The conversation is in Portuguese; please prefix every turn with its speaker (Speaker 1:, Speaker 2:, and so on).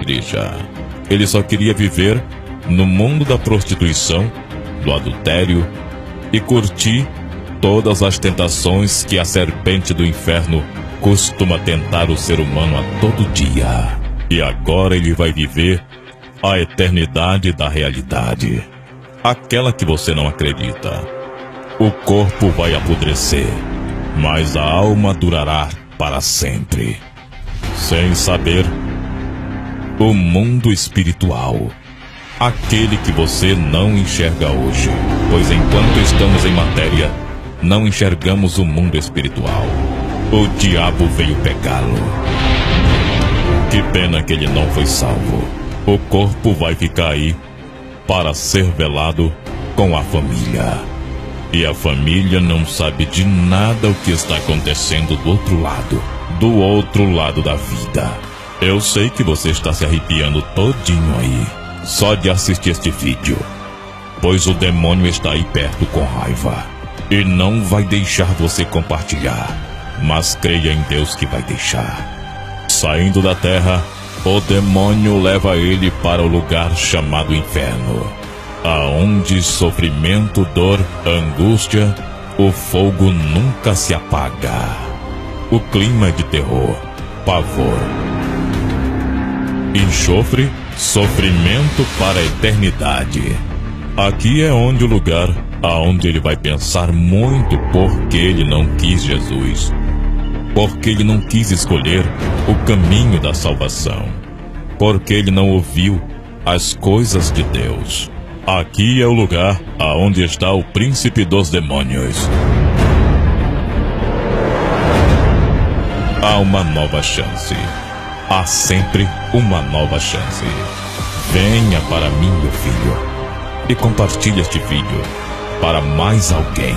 Speaker 1: igreja. Ele só queria viver no mundo da prostituição, do adultério e curtir todas as tentações que a serpente do inferno costuma tentar o ser humano a todo dia. E agora ele vai viver a eternidade da realidade, aquela que você não acredita. O corpo vai apodrecer, mas a alma durará para sempre. Sem saber, o mundo espiritual, aquele que você não enxerga hoje, pois enquanto estamos em matéria, não enxergamos o mundo espiritual. O diabo veio pegá-lo. Que pena que ele não foi salvo. O corpo vai ficar aí para ser velado com a família. E a família não sabe de nada o que está acontecendo do outro lado da vida. Eu sei que você está se arrepiando todinho aí, só de assistir este vídeo, pois o demônio está aí perto com raiva e não vai deixar você compartilhar, mas creia em Deus que vai deixar. Saindo da terra, o demônio leva ele para o lugar chamado inferno, aonde sofrimento, dor, angústia, o fogo nunca se apaga. O clima é de terror, pavor, enxofre, sofrimento para a eternidade. Aqui é onde o lugar aonde ele vai pensar muito porque ele não quis Jesus, porque ele não quis escolher o caminho da salvação, porque ele não ouviu as coisas de Deus. Aqui é o lugar aonde está o príncipe dos demônios. Há uma nova chance. Há sempre uma nova chance. Venha para mim, meu filho, e compartilhe este vídeo para mais alguém.